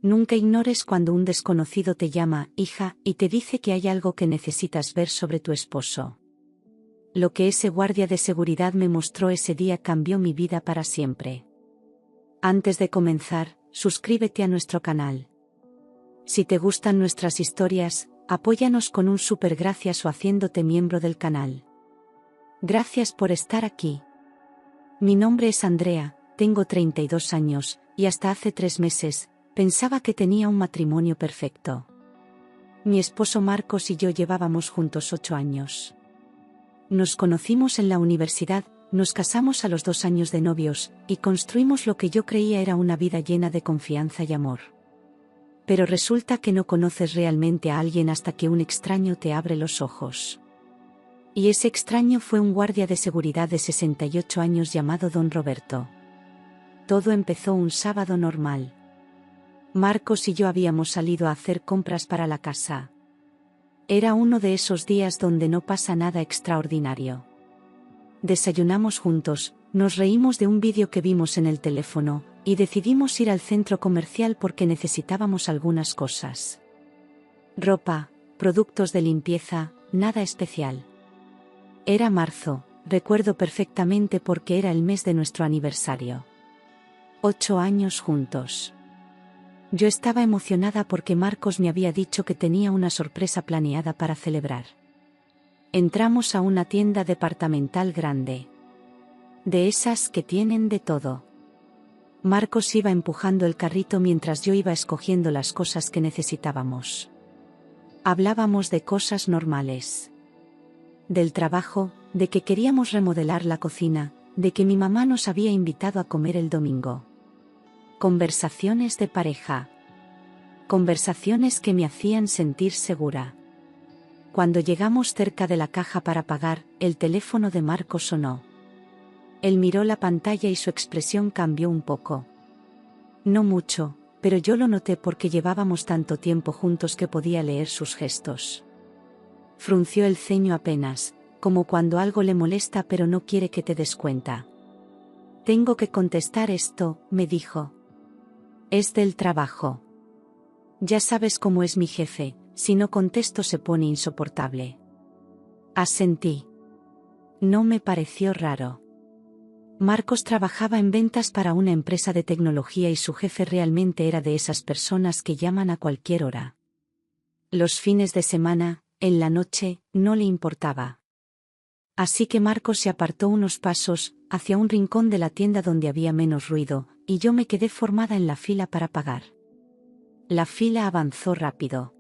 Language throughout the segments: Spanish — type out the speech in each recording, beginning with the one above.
Nunca ignores cuando un desconocido te llama, hija, y te dice que hay algo que necesitas ver sobre tu esposo. Lo que ese guardia de seguridad me mostró ese día cambió mi vida para siempre. Antes de comenzar, suscríbete a nuestro canal. Si te gustan nuestras historias, apóyanos con un super gracias o haciéndote miembro del canal. Gracias por estar aquí. Mi nombre es Andrea, tengo 32 años, y hasta hace 3 meses, pensaba que tenía un matrimonio perfecto. Mi esposo Marcos y yo llevábamos juntos 8 años. Nos conocimos en la universidad, nos casamos a los 2 años de novios, y construimos lo que yo creía era una vida llena de confianza y amor. Pero resulta que no conoces realmente a alguien hasta que un extraño te abre los ojos. Y ese extraño fue un guardia de seguridad de 68 años llamado Don Roberto. Todo empezó un sábado normal. Marcos y yo habíamos salido a hacer compras para la casa. Era uno de esos días donde no pasa nada extraordinario. Desayunamos juntos, nos reímos de un vídeo que vimos en el teléfono, y decidimos ir al centro comercial porque necesitábamos algunas cosas. Ropa, productos de limpieza, nada especial. Era marzo, recuerdo perfectamente porque era el mes de nuestro aniversario. 8 años juntos. Yo estaba emocionada porque Marcos me había dicho que tenía una sorpresa planeada para celebrar. Entramos a una tienda departamental grande. De esas que tienen de todo. Marcos iba empujando el carrito mientras yo iba escogiendo las cosas que necesitábamos. Hablábamos de cosas normales. Del trabajo, de que queríamos remodelar la cocina, de que mi mamá nos había invitado a comer el domingo. Conversaciones de pareja. Conversaciones que me hacían sentir segura. Cuando llegamos cerca de la caja para pagar, el teléfono de Marcos sonó. Él miró la pantalla y su expresión cambió un poco. No mucho, pero yo lo noté porque llevábamos tanto tiempo juntos que podía leer sus gestos. Frunció el ceño apenas, como cuando algo le molesta pero no quiere que te des cuenta. Tengo que contestar esto, me dijo. Es del trabajo. Ya sabes cómo es mi jefe, si no contesto se pone insoportable. Asentí. No me pareció raro. Marcos trabajaba en ventas para una empresa de tecnología y su jefe realmente era de esas personas que llaman a cualquier hora. Los fines de semana, en la noche, no le importaba. Así que Marcos se apartó unos pasos, hacia un rincón de la tienda donde había menos ruido, y yo me quedé formada en la fila para pagar. La fila avanzó rápido.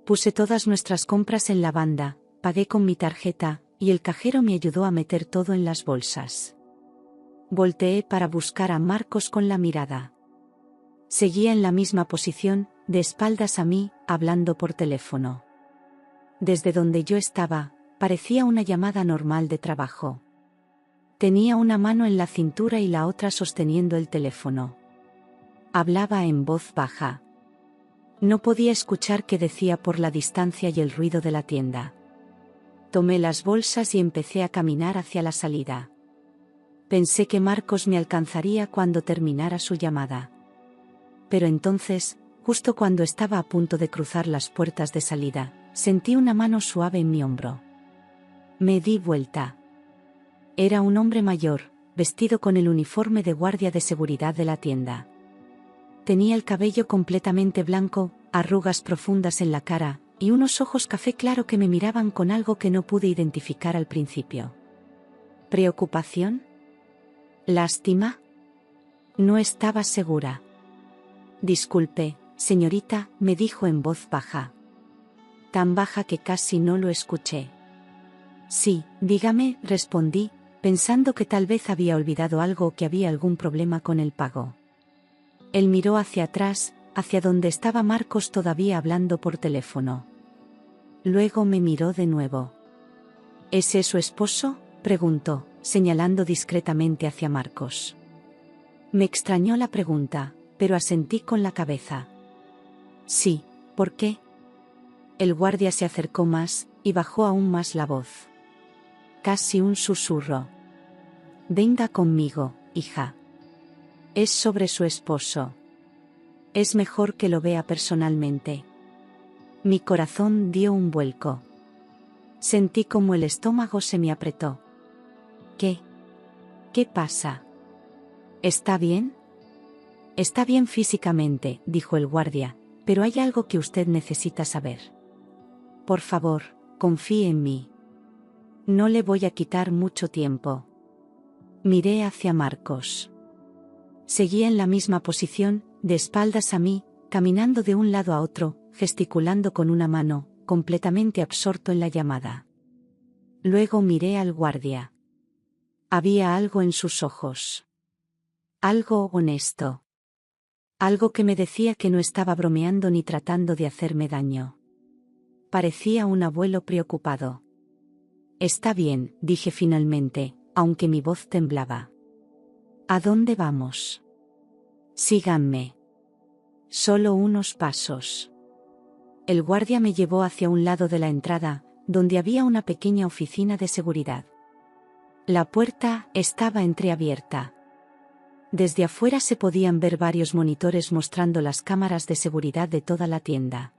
Puse todas nuestras compras en la banda, pagué con mi tarjeta, y el cajero me ayudó a meter todo en las bolsas. Volteé para buscar a Marcos con la mirada. Seguía en la misma posición, de espaldas a mí, hablando por teléfono. Desde donde yo estaba, parecía una llamada normal de trabajo. Tenía una mano en la cintura y la otra sosteniendo el teléfono. Hablaba en voz baja. No podía escuchar qué decía por la distancia y el ruido de la tienda. Tomé las bolsas y empecé a caminar hacia la salida. Pensé que Marcos me alcanzaría cuando terminara su llamada. Pero entonces, justo cuando estaba a punto de cruzar las puertas de salida, sentí una mano suave en mi hombro. Me di vuelta. Era un hombre mayor, vestido con el uniforme de guardia de seguridad de la tienda. Tenía el cabello completamente blanco, arrugas profundas en la cara, y unos ojos café claro que me miraban con algo que no pude identificar al principio. ¿Preocupación? ¿Lástima? No estaba segura. Disculpe, señorita, me dijo en voz baja. Tan baja que casi no lo escuché. Sí, dígame, respondí, pensando que tal vez había olvidado algo o que había algún problema con el pago. Él miró hacia atrás, hacia donde estaba Marcos todavía hablando por teléfono. Luego me miró de nuevo. ¿Ese es su esposo?, preguntó, señalando discretamente hacia Marcos. Me extrañó la pregunta, pero asentí con la cabeza. Sí, ¿por qué? El guardia se acercó más, y bajó aún más la voz. Casi un susurro. Venga conmigo, hija. Es sobre su esposo. Es mejor que lo vea personalmente. Mi corazón dio un vuelco. Sentí como el estómago se me apretó. ¿Qué? ¿Qué pasa? ¿Está bien? Está bien físicamente, dijo el guardia, pero hay algo que usted necesita saber. Por favor, confíe en mí. No le voy a quitar mucho tiempo. Miré hacia Marcos. Seguía en la misma posición, de espaldas a mí, caminando de un lado a otro, gesticulando con una mano, completamente absorto en la llamada. Luego miré al guardia. Había algo en sus ojos. Algo honesto. Algo que me decía que no estaba bromeando ni tratando de hacerme daño. Parecía un abuelo preocupado. Está bien, dije finalmente, aunque mi voz temblaba. ¿A dónde vamos? Síganme. Solo unos pasos. El guardia me llevó hacia un lado de la entrada, donde había una pequeña oficina de seguridad. La puerta estaba entreabierta. Desde afuera se podían ver varios monitores mostrando las cámaras de seguridad de toda la tienda.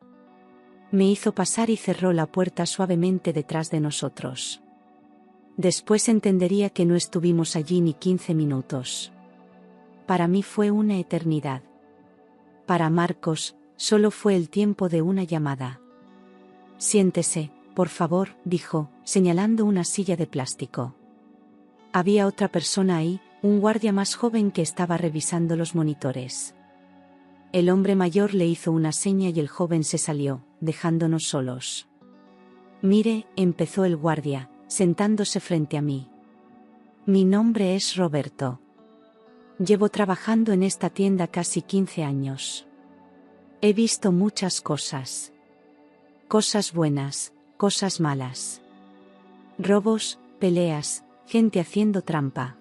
Me hizo pasar y cerró la puerta suavemente detrás de nosotros. Después entendería que no estuvimos allí ni 15 minutos. Para mí fue una eternidad. Para Marcos, solo fue el tiempo de una llamada. Siéntese, por favor, dijo, señalando una silla de plástico. Había otra persona ahí, un guardia más joven que estaba revisando los monitores. El hombre mayor le hizo una seña y el joven se salió, dejándonos solos. Mire, empezó el guardia, sentándose frente a mí. Mi nombre es Roberto. Llevo trabajando en esta tienda casi 15 años. He visto muchas cosas. Cosas buenas, cosas malas. Robos, peleas, gente haciendo trampa.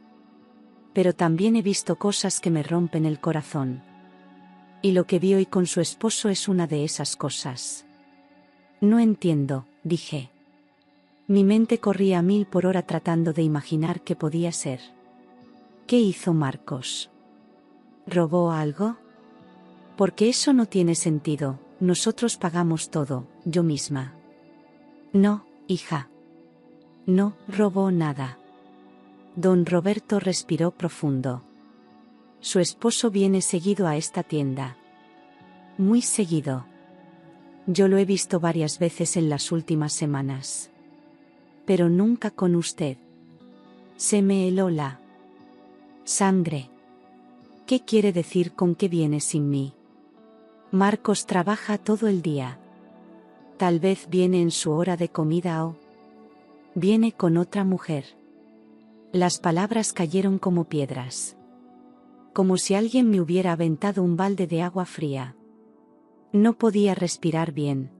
Pero también he visto cosas que me rompen el corazón. Y lo que vi hoy con su esposo es una de esas cosas. No entiendo, dije. Mi mente corría a 1000 por hora tratando de imaginar qué podía ser. ¿Qué hizo Marcos? ¿Robó algo? Porque eso no tiene sentido, nosotros pagamos todo, yo misma. No, hija. No robó nada. Don Roberto respiró profundo. Su esposo viene seguido a esta tienda. Muy seguido. Yo lo he visto varias veces en las últimas semanas. Pero nunca con usted. Se me heló la sangre. ¿Qué quiere decir con que viene sin mí? Marcos trabaja todo el día. Tal vez viene en su hora de comida o viene con otra mujer. Las palabras cayeron como piedras. Como si alguien me hubiera aventado un balde de agua fría. No podía respirar bien.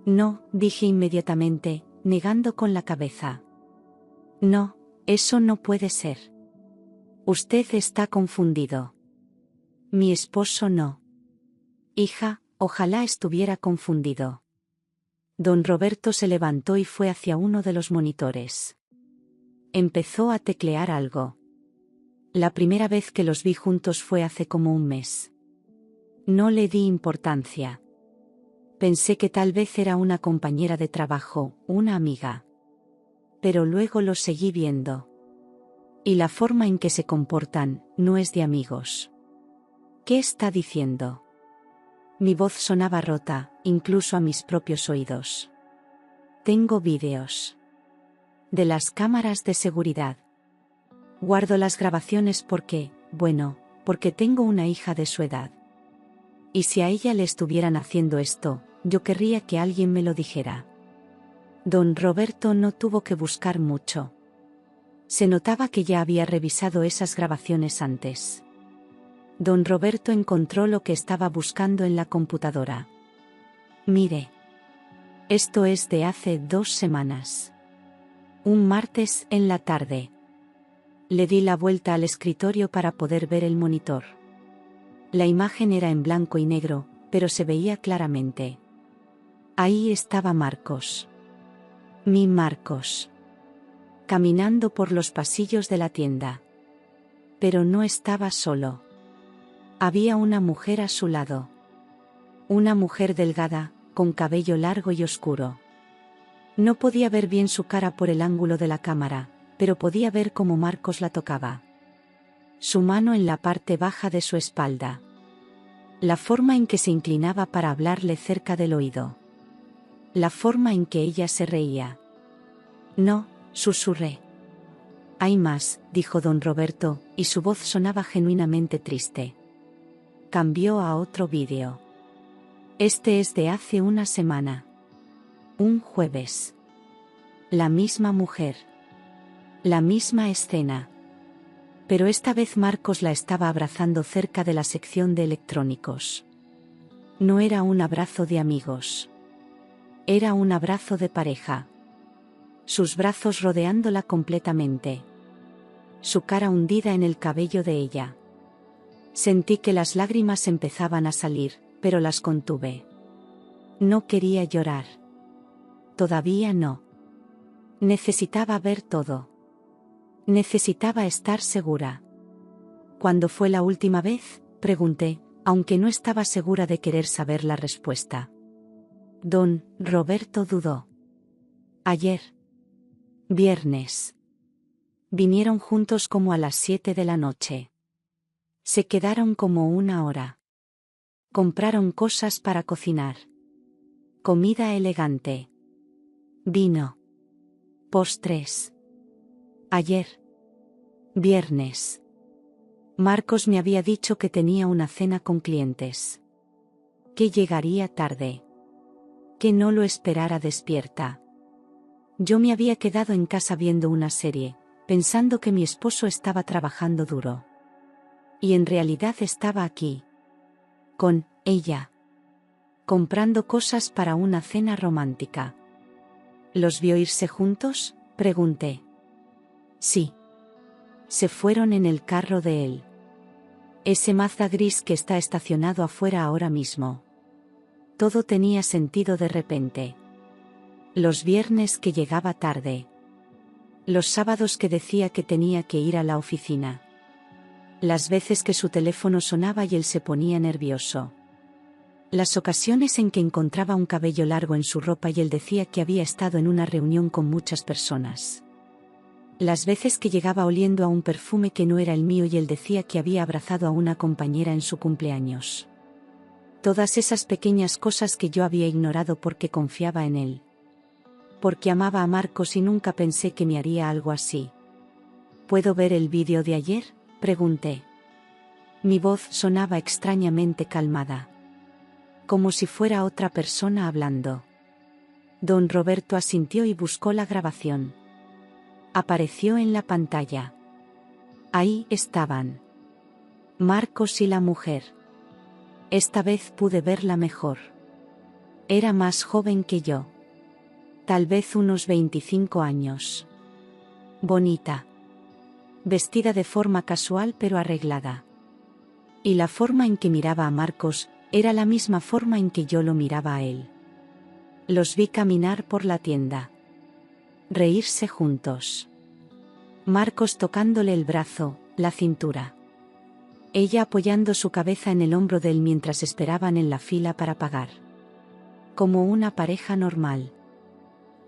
No, dije inmediatamente, negando con la cabeza. No, eso no puede ser. Usted está confundido. Mi esposo no. Hija, ojalá estuviera confundido. Don Roberto se levantó y fue hacia uno de los monitores. Empezó a teclear algo. La primera vez que los vi juntos fue hace como un mes. No le di importancia. Pensé que tal vez era una compañera de trabajo, una amiga. Pero luego los seguí viendo. Y la forma en que se comportan, no es de amigos. ¿Qué está diciendo? Mi voz sonaba rota, incluso a mis propios oídos. Tengo vídeos. De las cámaras de seguridad. Guardo las grabaciones porque, bueno, porque tengo una hija de su edad. Y si a ella le estuvieran haciendo esto, yo querría que alguien me lo dijera. Don Roberto no tuvo que buscar mucho. Se notaba que ya había revisado esas grabaciones antes. Don Roberto encontró lo que estaba buscando en la computadora. Mire. Esto es de hace 2 semanas. Un martes en la tarde. Le di la vuelta al escritorio para poder ver el monitor. La imagen era en blanco y negro, pero se veía claramente. Ahí estaba Marcos. Mi Marcos. Caminando por los pasillos de la tienda. Pero no estaba solo. Había una mujer a su lado. Una mujer delgada, con cabello largo y oscuro. No podía ver bien su cara por el ángulo de la cámara, pero podía ver cómo Marcos la tocaba. Su mano en la parte baja de su espalda. La forma en que se inclinaba para hablarle cerca del oído. La forma en que ella se reía. No, susurré. Hay más, dijo don Roberto, y su voz sonaba genuinamente triste. Cambió a otro vídeo. Este es de hace una semana. Un jueves. La misma mujer. La misma escena. Pero esta vez Marcos la estaba abrazando cerca de la sección de electrónicos. No era un abrazo de amigos. Era un abrazo de pareja. Sus brazos rodeándola completamente. Su cara hundida en el cabello de ella. Sentí que las lágrimas empezaban a salir, pero las contuve. No quería llorar. Todavía no. Necesitaba ver todo. Necesitaba estar segura. ¿Cuándo fue la última vez?, pregunté, aunque no estaba segura de querer saber la respuesta. Don Roberto dudó. Ayer. Viernes. Vinieron juntos como a las 7 de la noche. Se quedaron como una hora. Compraron cosas para cocinar. Comida elegante. Vino. Postres. Ayer. Viernes. Marcos me había dicho que tenía una cena con clientes. Que llegaría tarde. Que no lo esperara despierta. Yo me había quedado en casa viendo una serie, pensando que mi esposo estaba trabajando duro. Y en realidad estaba aquí. Con ella. Comprando cosas para una cena romántica. ¿Los vio irse juntos?, pregunté. Sí. Se fueron en el carro de él. Ese Mazda gris que está estacionado afuera ahora mismo. Todo tenía sentido de repente. Los viernes que llegaba tarde. Los sábados que decía que tenía que ir a la oficina. Las veces que su teléfono sonaba y él se ponía nervioso. Las ocasiones en que encontraba un cabello largo en su ropa y él decía que había estado en una reunión con muchas personas. Las veces que llegaba oliendo a un perfume que no era el mío y él decía que había abrazado a una compañera en su cumpleaños. Todas esas pequeñas cosas que yo había ignorado porque confiaba en él. Porque amaba a Marcos y nunca pensé que me haría algo así. ¿Puedo ver el vídeo de ayer?, pregunté. Mi voz sonaba extrañamente calmada. Como si fuera otra persona hablando. Don Roberto asintió y buscó la grabación. Apareció en la pantalla. Ahí estaban. Marcos y la mujer. Esta vez pude verla mejor. Era más joven que yo. Tal vez unos 25 años. Bonita. Vestida de forma casual pero arreglada. Y la forma en que miraba a Marcos era la misma forma en que yo lo miraba a él. Los vi caminar por la tienda. Reírse juntos. Marcos tocándole el brazo, la cintura. Ella apoyando su cabeza en el hombro de él mientras esperaban en la fila para pagar. Como una pareja normal.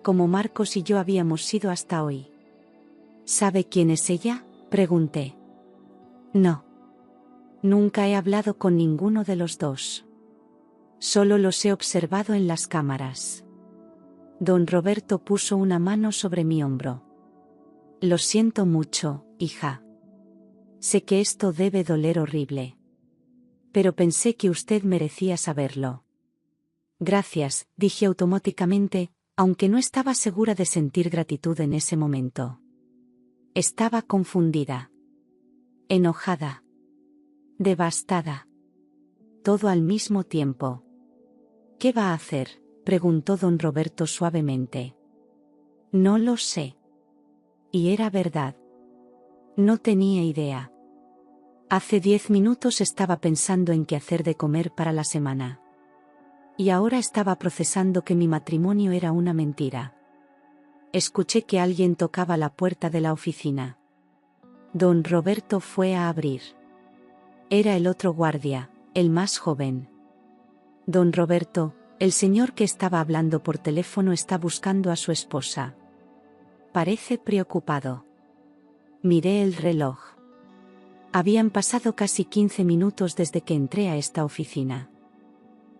Como Marcos y yo habíamos sido hasta hoy. ¿Sabe quién es ella?, pregunté. No. Nunca he hablado con ninguno de los dos. Solo los he observado en las cámaras. Don Roberto puso una mano sobre mi hombro. Lo siento mucho, hija. Sé que esto debe doler horrible. Pero pensé que usted merecía saberlo. Gracias, dije automáticamente, aunque no estaba segura de sentir gratitud en ese momento. Estaba confundida. Enojada. Devastada. Todo al mismo tiempo. ¿Qué va a hacer?, preguntó don Roberto suavemente. No lo sé. Y era verdad. No tenía idea. Hace 10 minutos estaba pensando en qué hacer de comer para la semana. Y ahora estaba procesando que mi matrimonio era una mentira. Escuché que alguien tocaba la puerta de la oficina. Don Roberto fue a abrir. Era el otro guardia, el más joven. Don Roberto, el señor que estaba hablando por teléfono está buscando a su esposa. Parece preocupado. Miré el reloj. Habían pasado casi 15 minutos desde que entré a esta oficina.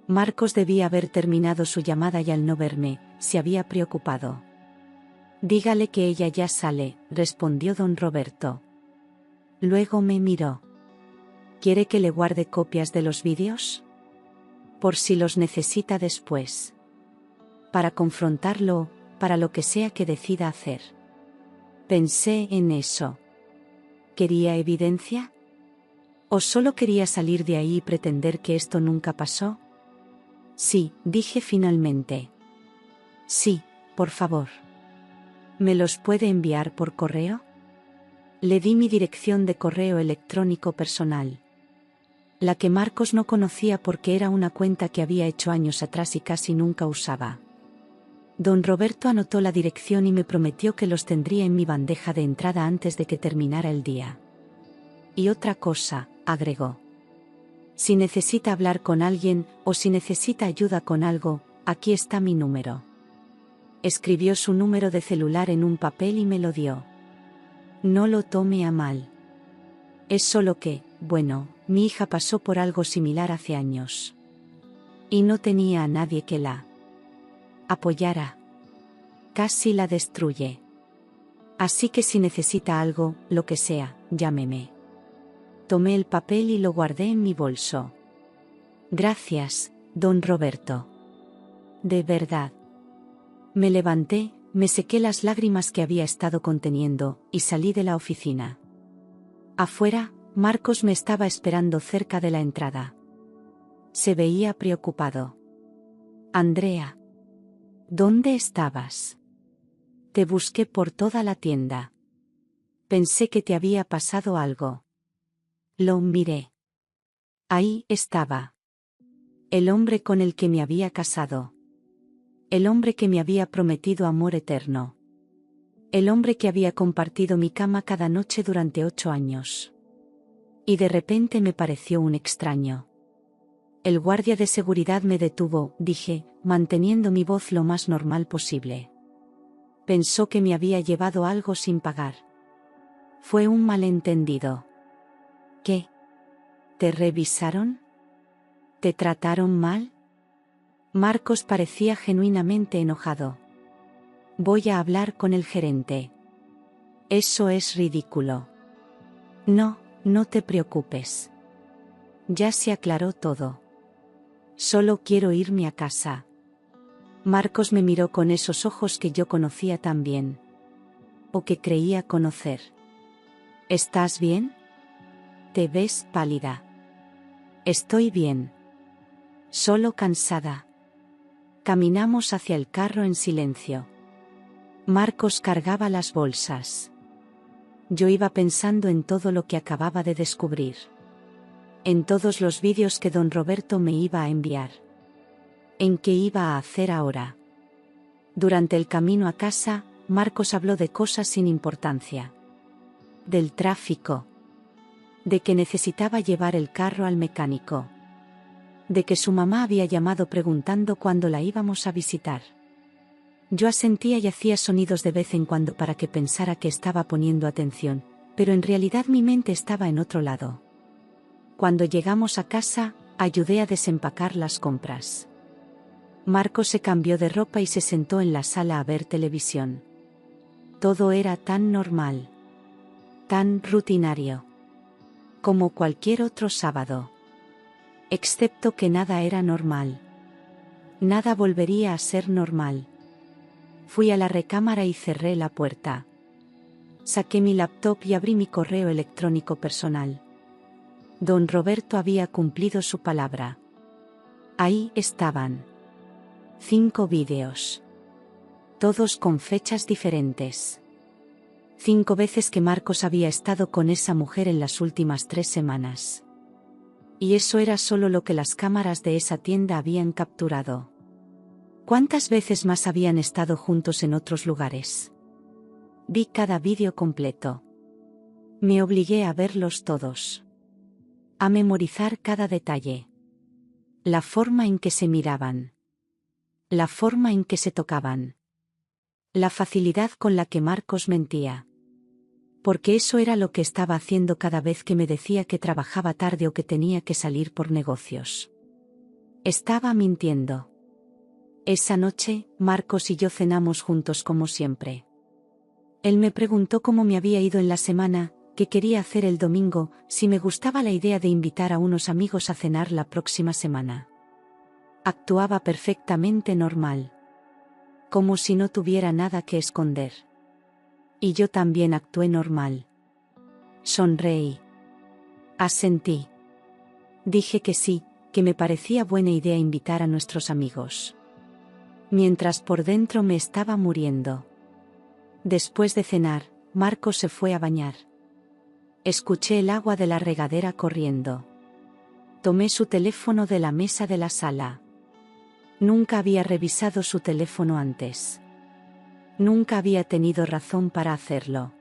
Marcos debía haber terminado su llamada y al no verme, se había preocupado. Dígale que ella ya sale, respondió don Roberto. Luego me miró. ¿Quiere que le guarde copias de los vídeos? Por si los necesita después. Para confrontarlo, para lo que sea que decida hacer. Pensé en eso. ¿Quería evidencia? ¿O solo quería salir de ahí y pretender que esto nunca pasó? Sí, dije finalmente. Sí, por favor. ¿Me los puede enviar por correo? Le di mi dirección de correo electrónico personal. La que Marcos no conocía porque era una cuenta que había hecho años atrás y casi nunca usaba. Don Roberto anotó la dirección y me prometió que los tendría en mi bandeja de entrada antes de que terminara el día. Y otra cosa, agregó. Si necesita hablar con alguien, o si necesita ayuda con algo, aquí está mi número. Escribió su número de celular en un papel y me lo dio. No lo tome a mal. Es solo que, bueno, mi hija pasó por algo similar hace años. Y no tenía a nadie que la apoyara. Casi la destruye. Así que si necesita algo, lo que sea, llámeme. Tomé el papel y lo guardé en mi bolso. Gracias, don Roberto. De verdad. Me levanté, me sequé las lágrimas que había estado conteniendo, y salí de la oficina. Afuera, Marcos me estaba esperando cerca de la entrada. Se veía preocupado. Andrea. ¿Dónde estabas? Te busqué por toda la tienda. Pensé que te había pasado algo. Lo miré. Ahí estaba. El hombre con el que me había casado. El hombre que me había prometido amor eterno. El hombre que había compartido mi cama cada noche durante 8 años. Y de repente me pareció un extraño. El guardia de seguridad me detuvo, dije, manteniendo mi voz lo más normal posible. Pensó que me había llevado algo sin pagar. Fue un malentendido. ¿Qué? ¿Te revisaron? ¿Te trataron mal? Marcos parecía genuinamente enojado. Voy a hablar con el gerente. Eso es ridículo. No, no te preocupes. Ya se aclaró todo. Solo quiero irme a casa. Marcos me miró con esos ojos que yo conocía tan bien. O que creía conocer. ¿Estás bien? Te ves pálida. Estoy bien. Solo cansada. Caminamos hacia el carro en silencio. Marcos cargaba las bolsas. Yo iba pensando en todo lo que acababa de descubrir. En todos los vídeos que don Roberto me iba a enviar. ¿En qué iba a hacer ahora? Durante el camino a casa, Marcos habló de cosas sin importancia. Del tráfico. De que necesitaba llevar el carro al mecánico. De que su mamá había llamado preguntando cuándo la íbamos a visitar. Yo asentía y hacía sonidos de vez en cuando para que pensara que estaba poniendo atención, pero en realidad mi mente estaba en otro lado. Cuando llegamos a casa, ayudé a desempacar las compras. Marcos se cambió de ropa y se sentó en la sala a ver televisión. Todo era tan normal. Tan rutinario. Como cualquier otro sábado. Excepto que nada era normal. Nada volvería a ser normal. Fui a la recámara y cerré la puerta. Saqué mi laptop y abrí mi correo electrónico personal. Don Roberto había cumplido su palabra. Ahí estaban. 5 vídeos. Todos con fechas diferentes. 5 veces que Marcos había estado con esa mujer en las últimas 3 semanas. Y eso era solo lo que las cámaras de esa tienda habían capturado. ¿Cuántas veces más habían estado juntos en otros lugares? Vi cada vídeo completo. Me obligué a verlos todos. A memorizar cada detalle. La forma en que se miraban. La forma en que se tocaban. La facilidad con la que Marcos mentía. Porque eso era lo que estaba haciendo cada vez que me decía que trabajaba tarde o que tenía que salir por negocios. Estaba mintiendo. Esa noche, Marcos y yo cenamos juntos como siempre. Él me preguntó cómo me había ido en la semana, qué quería hacer el domingo, si me gustaba la idea de invitar a unos amigos a cenar la próxima semana. Actuaba perfectamente normal. Como si no tuviera nada que esconder. Y yo también actué normal. Sonreí. Asentí. Dije que sí, que me parecía buena idea invitar a nuestros amigos. Mientras por dentro me estaba muriendo. Después de cenar, Marcos se fue a bañar. Escuché el agua de la regadera corriendo. Tomé su teléfono de la mesa de la sala. Nunca había revisado su teléfono antes. Nunca había tenido razón para hacerlo.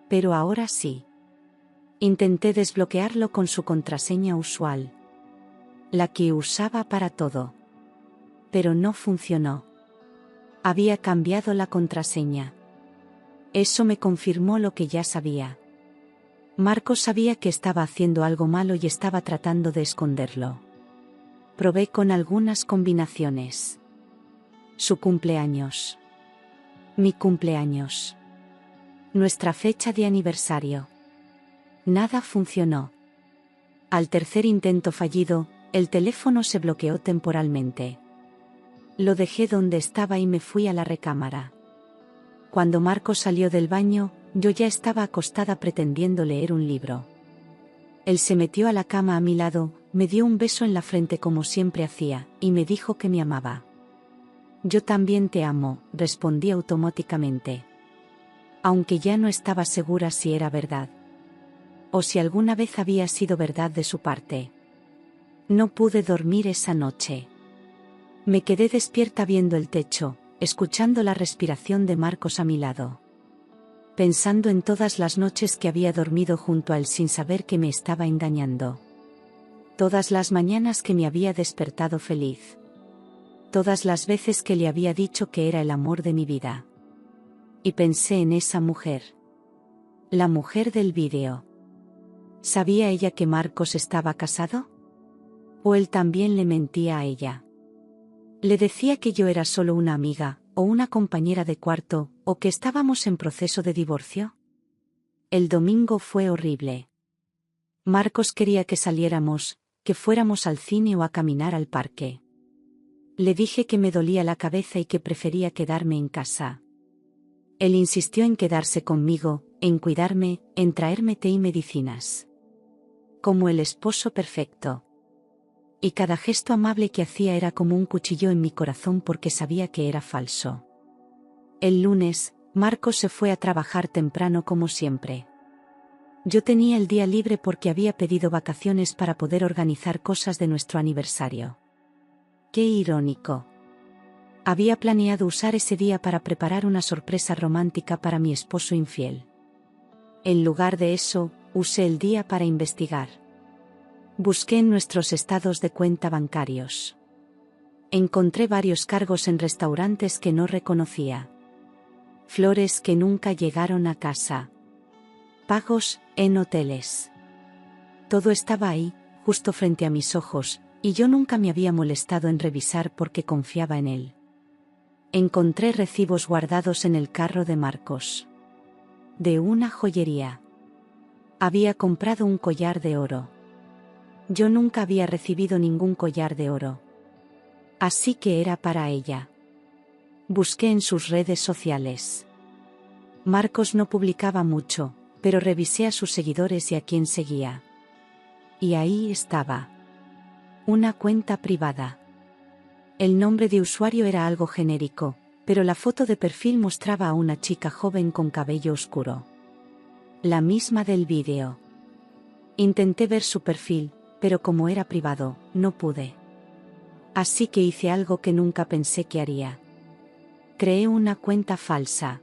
Pero ahora sí. Intenté desbloquearlo con su contraseña usual. La que usaba para todo. Pero no funcionó. Había cambiado la contraseña. Eso me confirmó lo que ya sabía. Marcos sabía que estaba haciendo algo malo y estaba tratando de esconderlo. Probé con algunas combinaciones. Su cumpleaños. Mi cumpleaños. Nuestra fecha de aniversario. Nada funcionó. Al tercer intento fallido, el teléfono se bloqueó temporalmente. Lo dejé donde estaba y me fui a la recámara. Cuando Marcos salió del baño, yo ya estaba acostada pretendiendo leer un libro. Él se metió a la cama a mi lado, me dio un beso en la frente como siempre hacía, y me dijo que me amaba. Yo también te amo, respondí automáticamente. Aunque ya no estaba segura si era verdad. O si alguna vez había sido verdad de su parte. No pude dormir esa noche. Me quedé despierta viendo el techo, escuchando la respiración de Marcos a mi lado. Pensando en todas las noches que había dormido junto a él sin saber que me estaba engañando. Todas las mañanas que me había despertado feliz. Todas las veces que le había dicho que era el amor de mi vida. Y pensé en esa mujer. La mujer del vídeo. ¿Sabía ella que Marcos estaba casado? ¿O él también le mentía a ella? Le decía que yo era solo una amiga, o una compañera de cuarto, o que estábamos en proceso de divorcio. El domingo fue horrible. Marcos quería que saliéramos, que fuéramos al cine o a caminar al parque. Le dije que me dolía la cabeza y que prefería quedarme en casa. Él insistió en quedarse conmigo, en cuidarme, en traerme té y medicinas. Como el esposo perfecto. Y cada gesto amable que hacía era como un cuchillo en mi corazón porque sabía que era falso. El lunes, Marcos se fue a trabajar temprano como siempre. Yo tenía el día libre porque había pedido vacaciones para poder organizar cosas de nuestro aniversario. Qué irónico. Había planeado usar ese día para preparar una sorpresa romántica para mi esposo infiel. En lugar de eso, usé el día para investigar. Busqué en nuestros estados de cuenta bancarios. Encontré varios cargos en restaurantes que no reconocía. Flores que nunca llegaron a casa. Pagos en hoteles. Todo estaba ahí, justo frente a mis ojos, y yo nunca me había molestado en revisar porque confiaba en él. Encontré recibos guardados en el carro de Marcos. De una joyería. Había comprado un collar de oro. Yo nunca había recibido ningún collar de oro. Así que era para ella. Busqué en sus redes sociales. Marcos no publicaba mucho, pero revisé a sus seguidores y a quién seguía. Y ahí estaba. Una cuenta privada. El nombre de usuario era algo genérico, pero la foto de perfil mostraba a una chica joven con cabello oscuro. La misma del vídeo. Intenté ver su perfil, pero como era privado, no pude. Así que hice algo que nunca pensé que haría. Creé una cuenta falsa.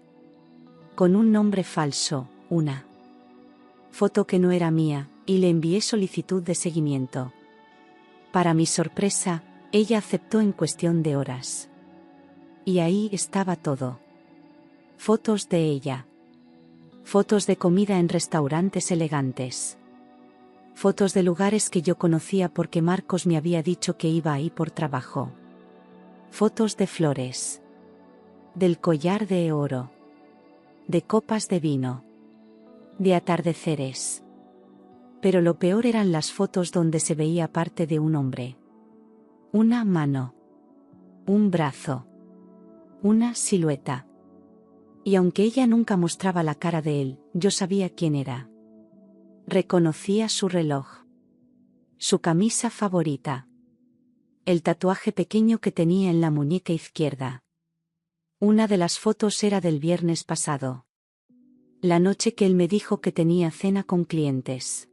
Con un nombre falso, una foto que no era mía, y le envié solicitud de seguimiento. Para mi sorpresa, ella aceptó en cuestión de horas. Y ahí estaba todo. Fotos de ella. Fotos de comida en restaurantes elegantes. Fotos de lugares que yo conocía porque Marcos me había dicho que iba ahí por trabajo. Fotos de flores. Del collar de oro. De copas de vino. De atardeceres. Pero lo peor eran las fotos donde se veía parte de un hombre. Una mano. Un brazo. Una silueta. Y aunque ella nunca mostraba la cara de él, yo sabía quién era. Reconocía su reloj. Su camisa favorita. El tatuaje pequeño que tenía en la muñeca izquierda. Una de las fotos era del viernes pasado. La noche que él me dijo que tenía cena con clientes.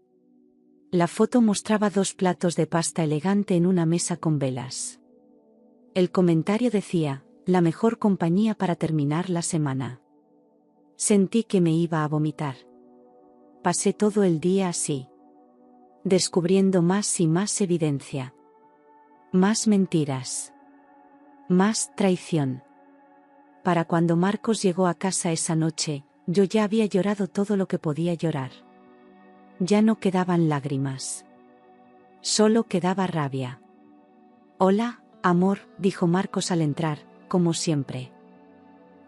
La foto mostraba 2 platos de pasta elegante en una mesa con velas. El comentario decía, la mejor compañía para terminar la semana. Sentí que me iba a vomitar. Pasé todo el día así. Descubriendo más y más evidencia. Más mentiras. Más traición. Para cuando Marcos llegó a casa esa noche, yo ya había llorado todo lo que podía llorar. Ya no quedaban lágrimas. Solo quedaba rabia. Hola, amor, dijo Marcos al entrar, como siempre.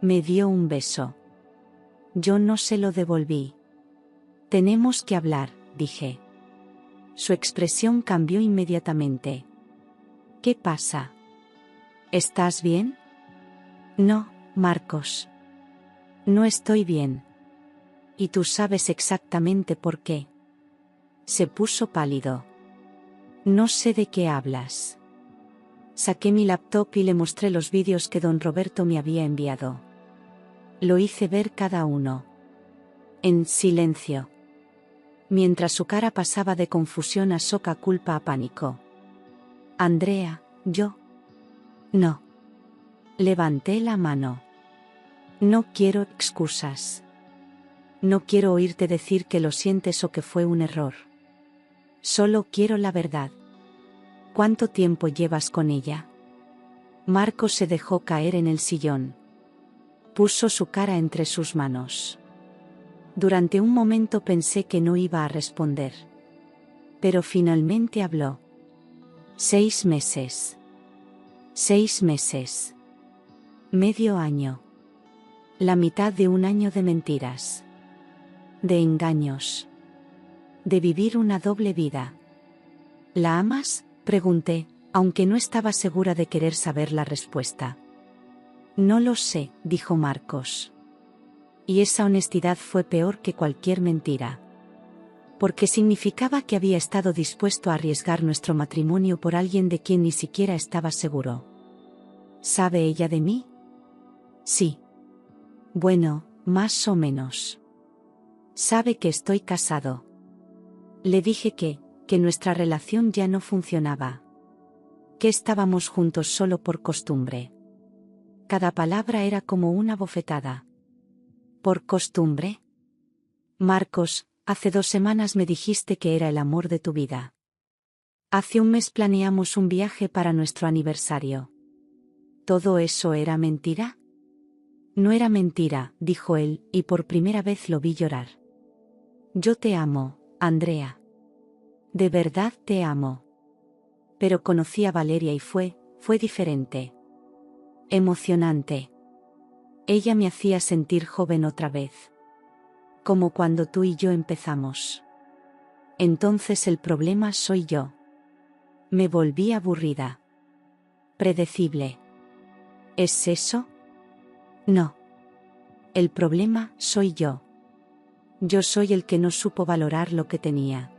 Me dio un beso. Yo no se lo devolví. Tenemos que hablar, dije. Su expresión cambió inmediatamente. ¿Qué pasa? ¿Estás bien? No, Marcos. No estoy bien. Y tú sabes exactamente por qué. Se puso pálido. No sé de qué hablas. Saqué mi laptop y le mostré los vídeos que don Roberto me había enviado. Lo hice ver cada uno. En silencio. Mientras su cara pasaba de confusión a soca culpa a pánico. Andrea, yo. No. Levanté la mano. No quiero excusas. No quiero oírte decir que lo sientes o que fue un error. Solo quiero la verdad. ¿Cuánto tiempo llevas con ella? Marcos se dejó caer en el sillón. Puso su cara entre sus manos. Durante un momento pensé que no iba a responder. Pero finalmente habló. 6 meses. 6 meses. Medio año. La mitad de un año de mentiras. De engaños. De vivir una doble vida. ¿La amas?, pregunté, aunque no estaba segura de querer saber la respuesta. No lo sé, dijo Marcos. Y esa honestidad fue peor que cualquier mentira. Porque significaba que había estado dispuesto a arriesgar nuestro matrimonio por alguien de quien ni siquiera estaba seguro. ¿Sabe ella de mí? Sí. Bueno, más o menos. Sabe que estoy casado. Le dije que nuestra relación ya no funcionaba. Que estábamos juntos solo por costumbre. Cada palabra era como una bofetada. ¿Por costumbre? Marcos, hace 2 semanas me dijiste que era el amor de tu vida. Hace un mes planeamos un viaje para nuestro aniversario. ¿Todo eso era mentira? No era mentira, dijo él, y por primera vez lo vi llorar. Yo te amo, Andrea. De verdad te amo. Pero conocí a Valeria y fue diferente. Emocionante. Ella me hacía sentir joven otra vez. Como cuando tú y yo empezamos. Entonces el problema soy yo. Me volví aburrida. Predecible. ¿Es eso? No. El problema soy yo. Yo soy el que no supo valorar lo que tenía.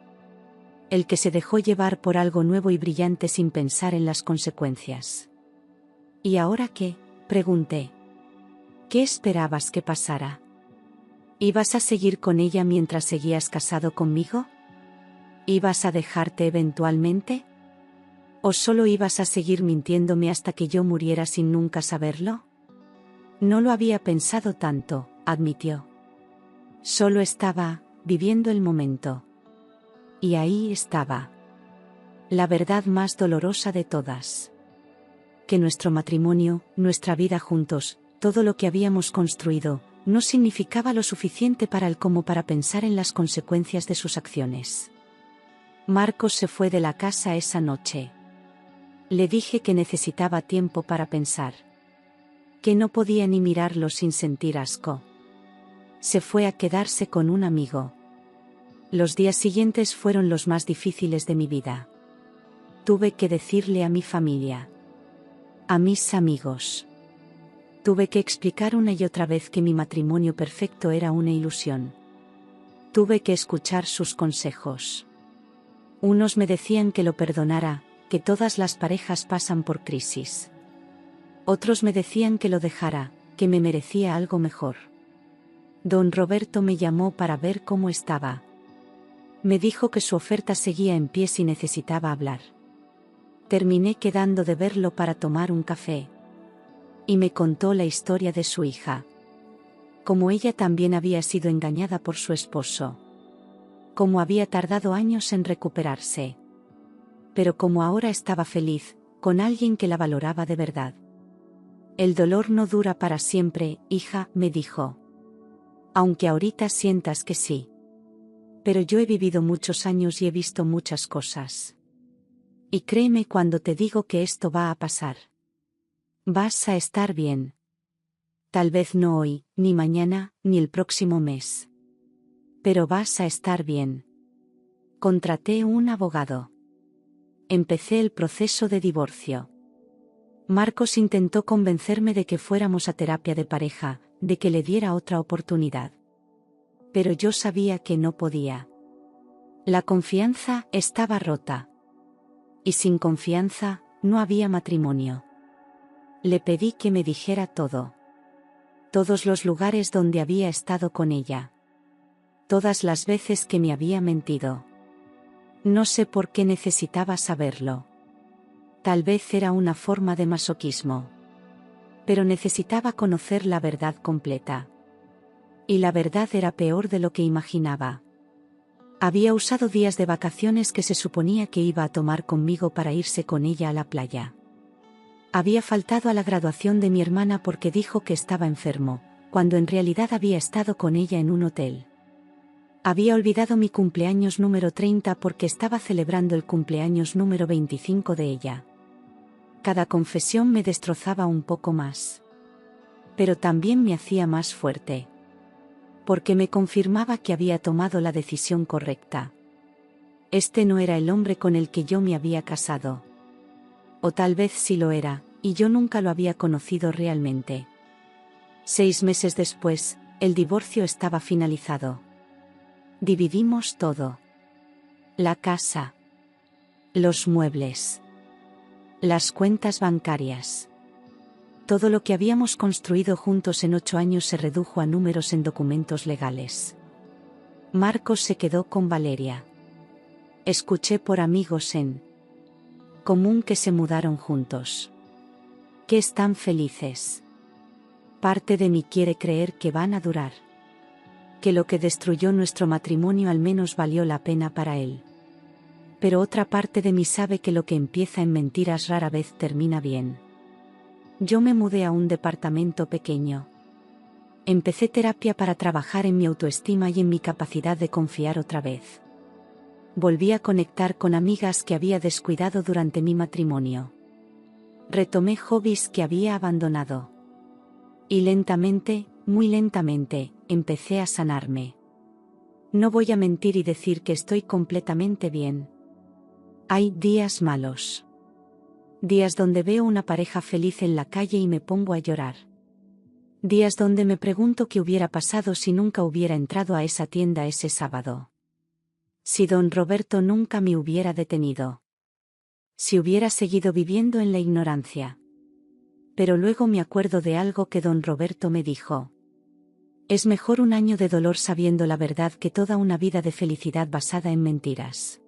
El que se dejó llevar por algo nuevo y brillante sin pensar en las consecuencias. ¿Y ahora qué?, pregunté. ¿Qué esperabas que pasara? ¿Ibas a seguir con ella mientras seguías casado conmigo? ¿Ibas a dejarte eventualmente? ¿O solo ibas a seguir mintiéndome hasta que yo muriera sin nunca saberlo? No lo había pensado tanto, admitió. Solo estaba viviendo el momento. Y ahí estaba. La verdad más dolorosa de todas. Que nuestro matrimonio, nuestra vida juntos, todo lo que habíamos construido, no significaba lo suficiente para él como para pensar en las consecuencias de sus acciones. Marcos se fue de la casa esa noche. Le dije que necesitaba tiempo para pensar. Que no podía ni mirarlo sin sentir asco. Se fue a quedarse con un amigo. Los días siguientes fueron los más difíciles de mi vida. Tuve que decirle a mi familia. A mis amigos. Tuve que explicar una y otra vez que mi matrimonio perfecto era una ilusión. Tuve que escuchar sus consejos. Unos me decían que lo perdonara, que todas las parejas pasan por crisis. Otros me decían que lo dejara, que me merecía algo mejor. Don Roberto me llamó para ver cómo estaba. Me dijo que su oferta seguía en pie si necesitaba hablar. Terminé quedando de verlo para tomar un café. Y me contó la historia de su hija. Cómo ella también había sido engañada por su esposo. Cómo había tardado años en recuperarse. Pero cómo ahora estaba feliz, con alguien que la valoraba de verdad. El dolor no dura para siempre, hija, me dijo. Aunque ahorita sientas que sí. Pero yo he vivido muchos años y he visto muchas cosas. Y créeme cuando te digo que esto va a pasar. Vas a estar bien. Tal vez no hoy, ni mañana, ni el próximo mes. Pero vas a estar bien. Contraté un abogado. Empecé el proceso de divorcio. Marcos intentó convencerme de que fuéramos a terapia de pareja, de que le diera otra oportunidad. Pero yo sabía que no podía. La confianza estaba rota. Y sin confianza, no había matrimonio. Le pedí que me dijera todo. Todos los lugares donde había estado con ella. Todas las veces que me había mentido. No sé por qué necesitaba saberlo. Tal vez era una forma de masoquismo. Pero necesitaba conocer la verdad completa. Y la verdad era peor de lo que imaginaba. Había usado días de vacaciones que se suponía que iba a tomar conmigo para irse con ella a la playa. Había faltado a la graduación de mi hermana porque dijo que estaba enfermo, cuando en realidad había estado con ella en un hotel. Había olvidado mi cumpleaños número 30 porque estaba celebrando el cumpleaños número 25 de ella. Cada confesión me destrozaba un poco más. Pero también me hacía más fuerte. Porque me confirmaba que había tomado la decisión correcta. Este no era el hombre con el que yo me había casado. O tal vez sí lo era, y yo nunca lo había conocido realmente. 6 meses después, el divorcio estaba finalizado. Dividimos todo. La casa. Los muebles. Las cuentas bancarias. Todo lo que habíamos construido juntos en 8 años se redujo a números en documentos legales. Marcos se quedó con Valeria. Escuché por amigos en común que se mudaron juntos. Que están felices. Parte de mí quiere creer que van a durar. Que lo que destruyó nuestro matrimonio al menos valió la pena para él. Pero otra parte de mí sabe que lo que empieza en mentiras rara vez termina bien. Yo me mudé a un departamento pequeño. Empecé terapia para trabajar en mi autoestima y en mi capacidad de confiar otra vez. Volví a conectar con amigas que había descuidado durante mi matrimonio. Retomé hobbies que había abandonado. Y lentamente, muy lentamente, empecé a sanarme. No voy a mentir y decir que estoy completamente bien. Hay días malos. Días donde veo una pareja feliz en la calle y me pongo a llorar. Días donde me pregunto qué hubiera pasado si nunca hubiera entrado a esa tienda ese sábado. Si don Roberto nunca me hubiera detenido. Si hubiera seguido viviendo en la ignorancia. Pero luego me acuerdo de algo que don Roberto me dijo. Es mejor un año de dolor sabiendo la verdad que toda una vida de felicidad basada en mentiras.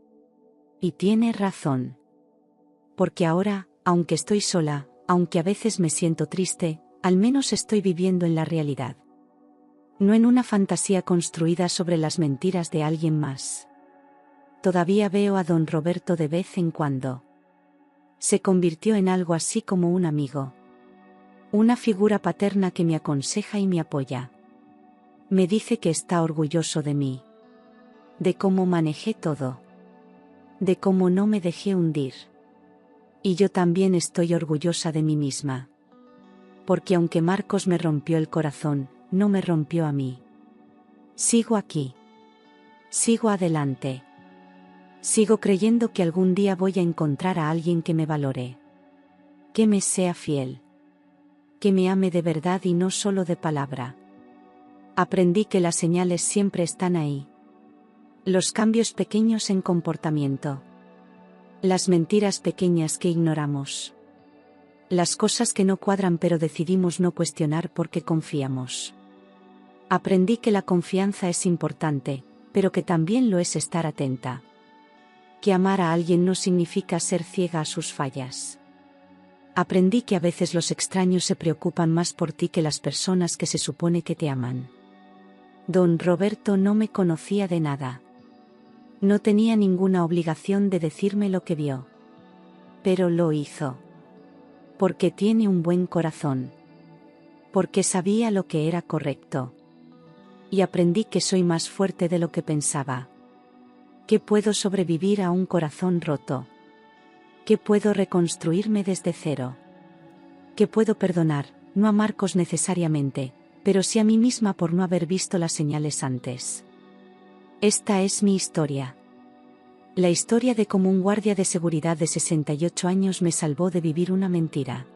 Y tiene razón. Porque ahora, aunque estoy sola, aunque a veces me siento triste, al menos estoy viviendo en la realidad. No en una fantasía construida sobre las mentiras de alguien más. Todavía veo a don Roberto de vez en cuando. Se convirtió en algo así como un amigo. Una figura paterna que me aconseja y me apoya. Me dice que está orgulloso de mí. De cómo manejé todo. De cómo no me dejé hundir. Y yo también estoy orgullosa de mí misma. Porque aunque Marcos me rompió el corazón, no me rompió a mí. Sigo aquí. Sigo adelante. Sigo creyendo que algún día voy a encontrar a alguien que me valore. Que me sea fiel. Que me ame de verdad y no solo de palabra. Aprendí que las señales siempre están ahí. Los cambios pequeños en comportamiento. Las mentiras pequeñas que ignoramos. Las cosas que no cuadran pero decidimos no cuestionar porque confiamos. Aprendí que la confianza es importante, pero que también lo es estar atenta. Que amar a alguien no significa ser ciega a sus fallas. Aprendí que a veces los extraños se preocupan más por ti que las personas que se supone que te aman. Don Roberto no me conocía de nada. No tenía ninguna obligación de decirme lo que vio. Pero lo hizo. Porque tiene un buen corazón. Porque sabía lo que era correcto. Y aprendí que soy más fuerte de lo que pensaba. Que puedo sobrevivir a un corazón roto. Que puedo reconstruirme desde cero. Que puedo perdonar, no a Marcos necesariamente, pero sí a mí misma por no haber visto las señales antes. Esta es mi historia. La historia de cómo un guardia de seguridad de 68 años me salvó de vivir una mentira.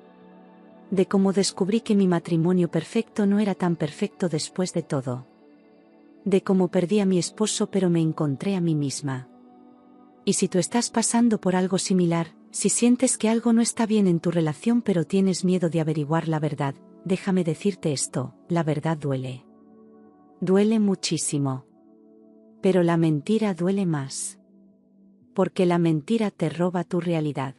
De cómo descubrí que mi matrimonio perfecto no era tan perfecto después de todo. De cómo perdí a mi esposo pero me encontré a mí misma. Y si tú estás pasando por algo similar, si sientes que algo no está bien en tu relación pero tienes miedo de averiguar la verdad, déjame decirte esto, la verdad duele. Duele muchísimo. Pero la mentira duele más. Porque la mentira te roba tu realidad.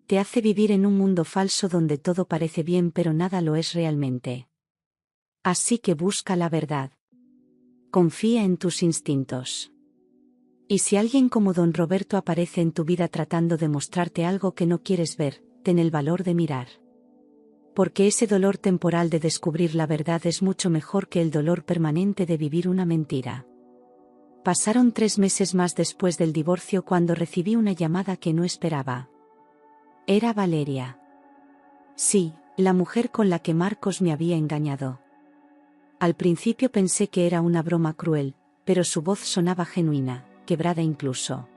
Te hace vivir en un mundo falso donde todo parece bien pero nada lo es realmente. Así que busca la verdad. Confía en tus instintos. Y si alguien como don Roberto aparece en tu vida tratando de mostrarte algo que no quieres ver, ten el valor de mirar. Porque ese dolor temporal de descubrir la verdad es mucho mejor que el dolor permanente de vivir una mentira. Pasaron 3 meses más después del divorcio cuando recibí una llamada que no esperaba. Era Valeria. Sí, la mujer con la que Marcos me había engañado. Al principio pensé que era una broma cruel, pero su voz sonaba genuina, quebrada incluso.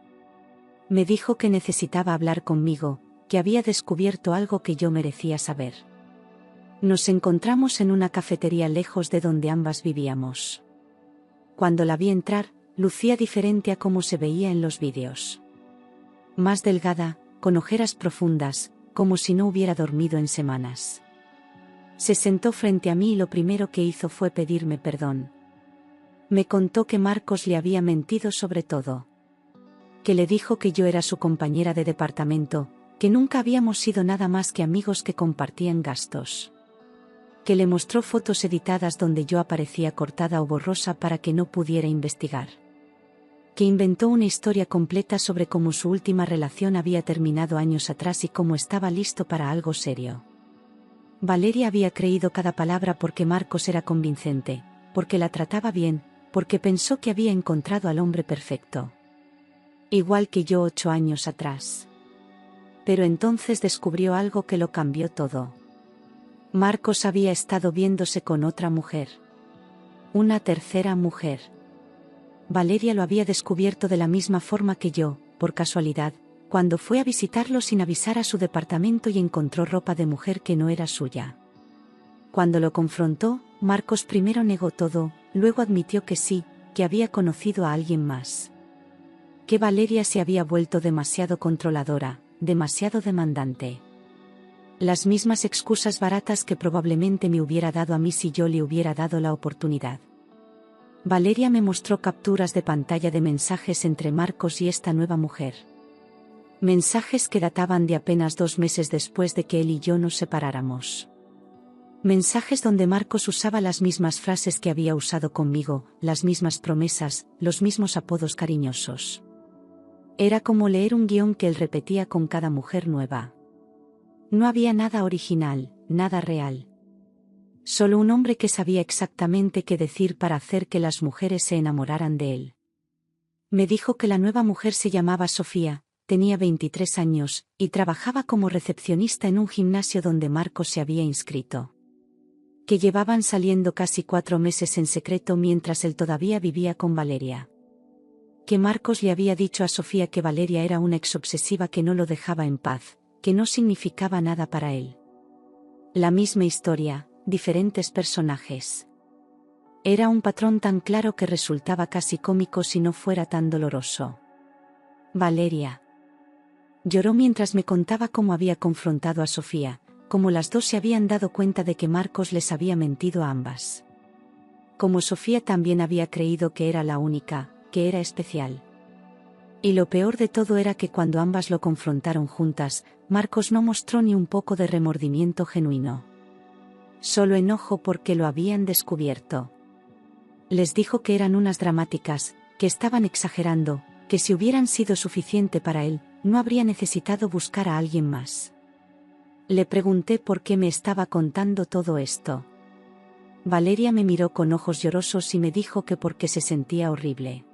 Me dijo que necesitaba hablar conmigo, que había descubierto algo que yo merecía saber. Nos encontramos en una cafetería lejos de donde ambas vivíamos. Cuando la vi entrar, lucía diferente a como se veía en los vídeos. Más delgada, con ojeras profundas, como si no hubiera dormido en semanas. Se sentó frente a mí y lo primero que hizo fue pedirme perdón. Me contó que Marcos le había mentido sobre todo. Que le dijo que yo era su compañera de departamento, que nunca habíamos sido nada más que amigos que compartían gastos. Que le mostró fotos editadas donde yo aparecía cortada o borrosa para que no pudiera investigar. Que inventó una historia completa sobre cómo su última relación había terminado años atrás y cómo estaba listo para algo serio. Valeria había creído cada palabra porque Marcos era convincente, porque la trataba bien, porque pensó que había encontrado al hombre perfecto. Igual que yo 8 años atrás. Pero entonces descubrió algo que lo cambió todo. Marcos había estado viéndose con otra mujer. Una tercera mujer. Valeria lo había descubierto de la misma forma que yo, por casualidad, cuando fue a visitarlo sin avisar a su departamento y encontró ropa de mujer que no era suya. Cuando lo confrontó, Marcos primero negó todo, luego admitió que sí, que había conocido a alguien más. Que Valeria se había vuelto demasiado controladora, demasiado demandante. Las mismas excusas baratas que probablemente me hubiera dado a mí si yo le hubiera dado la oportunidad. Valeria me mostró capturas de pantalla de mensajes entre Marcos y esta nueva mujer. Mensajes que databan de apenas 2 meses después de que él y yo nos separáramos. Mensajes donde Marcos usaba las mismas frases que había usado conmigo, las mismas promesas, los mismos apodos cariñosos. Era como leer un guión que él repetía con cada mujer nueva. No había nada original, nada real. Solo un hombre que sabía exactamente qué decir para hacer que las mujeres se enamoraran de él. Me dijo que la nueva mujer se llamaba Sofía, tenía 23 años, y trabajaba como recepcionista en un gimnasio donde Marcos se había inscrito. Que llevaban saliendo casi 4 meses en secreto mientras él todavía vivía con Valeria. Que Marcos le había dicho a Sofía que Valeria era una exobsesiva que no lo dejaba en paz, que no significaba nada para él. La misma historia, diferentes personajes. Era un patrón tan claro que resultaba casi cómico si no fuera tan doloroso. Valeria. Lloró mientras me contaba cómo había confrontado a Sofía, cómo las dos se habían dado cuenta de que Marcos les había mentido a ambas. Como Sofía también había creído que era la única, que era especial. Y lo peor de todo era que cuando ambas lo confrontaron juntas, Marcos no mostró ni un poco de remordimiento genuino. Solo enojo porque lo habían descubierto. Les dijo que eran unas dramáticas, que estaban exagerando, que si hubieran sido suficiente para él, no habría necesitado buscar a alguien más. Le pregunté por qué me estaba contando todo esto. Valeria me miró con ojos llorosos y me dijo que porque se sentía horrible.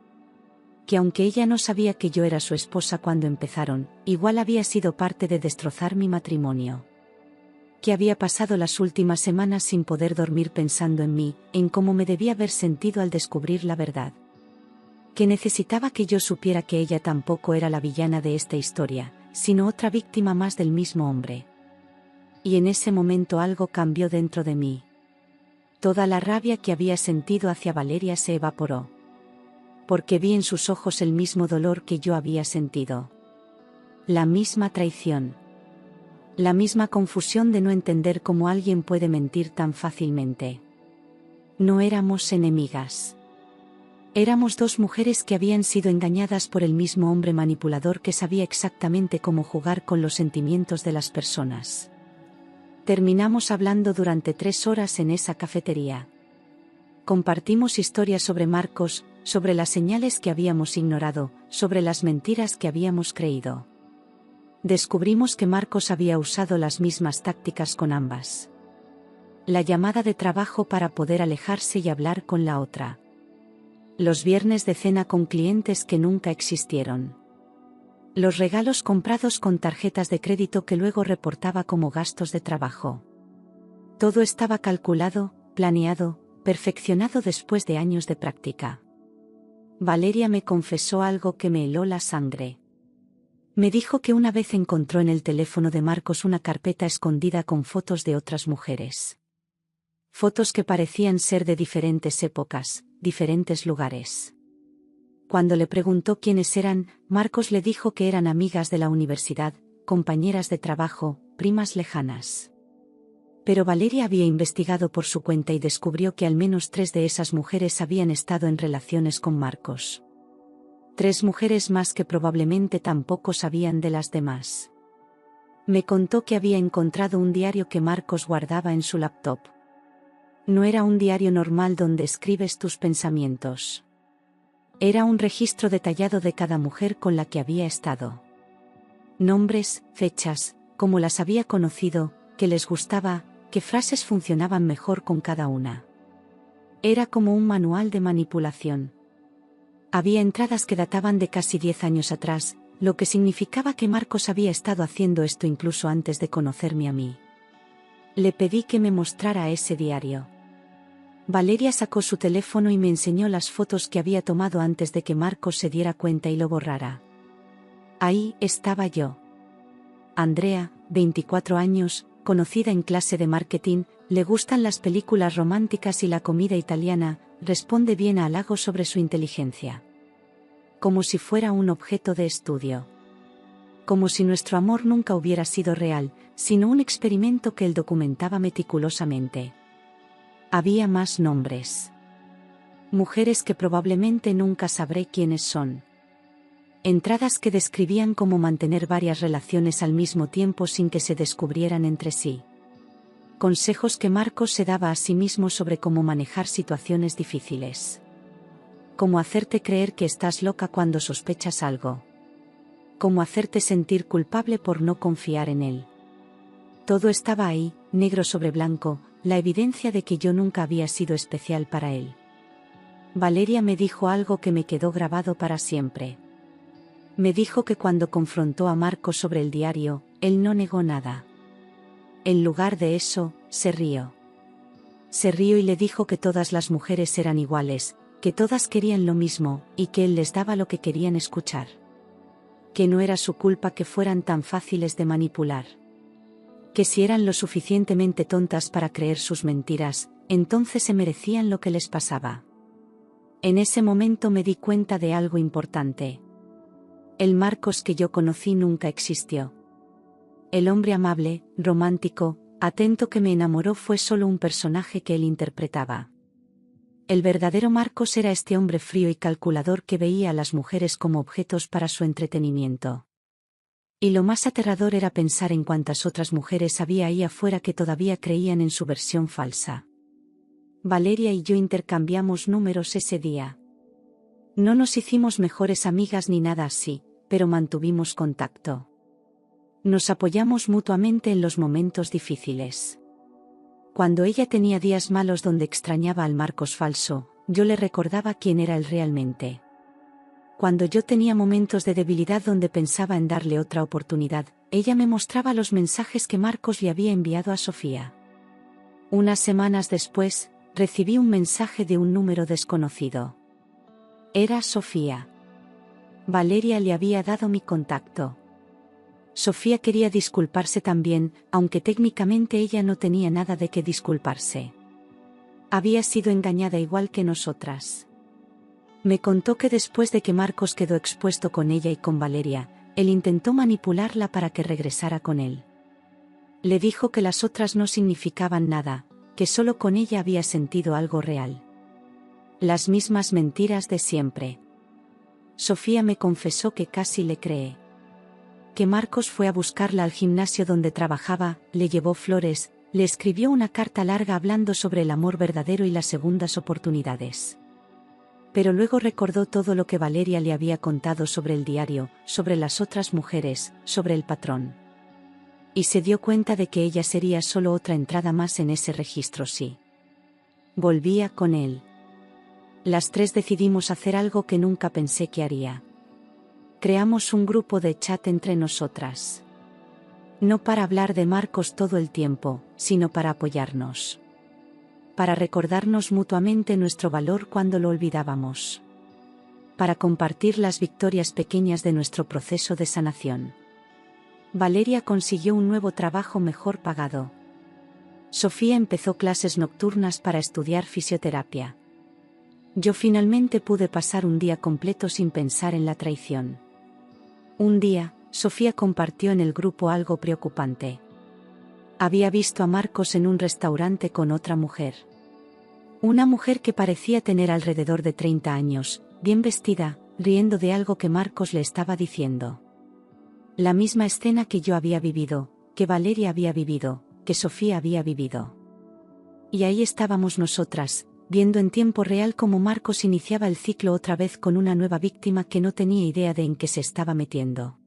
Que aunque ella no sabía que yo era su esposa cuando empezaron, igual había sido parte de destrozar mi matrimonio. Que había pasado las últimas semanas sin poder dormir pensando en mí, en cómo me debía haber sentido al descubrir la verdad. Que necesitaba que yo supiera que ella tampoco era la villana de esta historia, sino otra víctima más del mismo hombre. Y en ese momento algo cambió dentro de mí. Toda la rabia que había sentido hacia Valeria se evaporó. Porque vi en sus ojos el mismo dolor que yo había sentido. La misma traición. La misma confusión de no entender cómo alguien puede mentir tan fácilmente. No éramos enemigas. Éramos dos mujeres que habían sido engañadas por el mismo hombre manipulador que sabía exactamente cómo jugar con los sentimientos de las personas. Terminamos hablando durante 3 horas en esa cafetería. Compartimos historias sobre Marcos, sobre las señales que habíamos ignorado, sobre las mentiras que habíamos creído. Descubrimos que Marcos había usado las mismas tácticas con ambas. La llamada de trabajo para poder alejarse y hablar con la otra. Los viernes de cena con clientes que nunca existieron. Los regalos comprados con tarjetas de crédito que luego reportaba como gastos de trabajo. Todo estaba calculado, planeado, perfeccionado después de años de práctica. Valeria me confesó algo que me heló la sangre. Me dijo que una vez encontró en el teléfono de Marcos una carpeta escondida con fotos de otras mujeres. Fotos que parecían ser de diferentes épocas, diferentes lugares. Cuando le preguntó quiénes eran, Marcos le dijo que eran amigas de la universidad, compañeras de trabajo, primas lejanas. Pero Valeria había investigado por su cuenta y descubrió que al menos 3 de esas mujeres habían estado en relaciones con Marcos. 3 mujeres más que probablemente tampoco sabían de las demás. Me contó que había encontrado un diario que Marcos guardaba en su laptop. No era un diario normal donde escribes tus pensamientos. Era un registro detallado de cada mujer con la que había estado. Nombres, fechas, cómo las había conocido, qué les gustaba, qué frases funcionaban mejor con cada una. Era como un manual de manipulación. Había entradas que databan de casi 10 años atrás, lo que significaba que Marcos había estado haciendo esto incluso antes de conocerme a mí. Le pedí que me mostrara ese diario. Valeria sacó su teléfono y me enseñó las fotos que había tomado antes de que Marcos se diera cuenta y lo borrara. Ahí estaba yo. Andrea, 24 años, conocida en clase de marketing, le gustan las películas románticas y la comida italiana, responde bien a halagos sobre su inteligencia. Como si fuera un objeto de estudio. Como si nuestro amor nunca hubiera sido real, sino un experimento que él documentaba meticulosamente. Había más nombres. Mujeres que probablemente nunca sabré quiénes son. Entradas que describían cómo mantener varias relaciones al mismo tiempo sin que se descubrieran entre sí. Consejos que Marcos se daba a sí mismo sobre cómo manejar situaciones difíciles. Cómo hacerte creer que estás loca cuando sospechas algo. cómo hacerte sentir culpable por no confiar en él. Todo estaba ahí, negro sobre blanco, la evidencia de que yo nunca había sido especial para él. Valeria me dijo algo que me quedó grabado para siempre. Me dijo que cuando confrontó a Marcos sobre el diario, él no negó nada. En lugar de eso, se rió. Se rió y le dijo que todas las mujeres eran iguales, que todas querían lo mismo, y que él les daba lo que querían escuchar. Que no era su culpa que fueran tan fáciles de manipular. Que si eran lo suficientemente tontas para creer sus mentiras, entonces se merecían lo que les pasaba. En ese momento me di cuenta de algo importante. El Marcos que yo conocí nunca existió. El hombre amable, romántico, atento que me enamoró fue solo un personaje que él interpretaba. El verdadero Marcos era este hombre frío y calculador que veía a las mujeres como objetos para su entretenimiento. Y lo más aterrador era pensar en cuántas otras mujeres había ahí afuera que todavía creían en su versión falsa. Valeria y yo intercambiamos números ese día. No nos hicimos mejores amigas ni nada así, pero mantuvimos contacto. Nos apoyamos mutuamente en los momentos difíciles. Cuando ella tenía días malos donde extrañaba al Marcos falso, yo le recordaba quién era él realmente. Cuando yo tenía momentos de debilidad donde pensaba en darle otra oportunidad, ella me mostraba los mensajes que Marcos le había enviado a Sofía. Unas semanas después, recibí un mensaje de un número desconocido. Era Sofía. Valeria le había dado mi contacto. Sofía quería disculparse también, aunque técnicamente ella no tenía nada de qué disculparse. Había sido engañada igual que nosotras. Me contó que después de que Marcos quedó expuesto con ella y con Valeria, él intentó manipularla para que regresara con él. Le dijo que las otras no significaban nada, que solo con ella había sentido algo real. Las mismas mentiras de siempre. Sofía me confesó que casi le cree. Que Marcos fue a buscarla al gimnasio donde trabajaba, le llevó flores, le escribió una carta larga hablando sobre el amor verdadero y las segundas oportunidades. Pero luego recordó todo lo que Valeria le había contado sobre el diario, sobre las otras mujeres, sobre el patrón. Y se dio cuenta de que ella sería solo otra entrada más en ese registro sí. Volvía con él. Las tres decidimos hacer algo que nunca pensé que haría. Creamos un grupo de chat entre nosotras. No para hablar de Marcos todo el tiempo, sino para apoyarnos. Para recordarnos mutuamente nuestro valor cuando lo olvidábamos. Para compartir las victorias pequeñas de nuestro proceso de sanación. Valeria consiguió un nuevo trabajo mejor pagado. Sofía empezó clases nocturnas para estudiar fisioterapia. Yo finalmente pude pasar un día completo sin pensar en la traición. Un día, Sofía compartió en el grupo algo preocupante. Había visto a Marcos en un restaurante con otra mujer. Una mujer que parecía tener alrededor de 30 años, bien vestida, riendo de algo que Marcos le estaba diciendo. La misma escena que yo había vivido, que Valeria había vivido, que Sofía había vivido. Y ahí estábamos nosotras, viendo en tiempo real cómo Marcos iniciaba el ciclo otra vez con una nueva víctima que no tenía idea de en qué se estaba metiendo.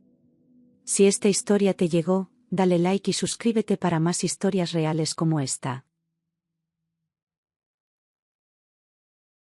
Si esta historia te llegó, dale like y suscríbete para más historias reales como esta.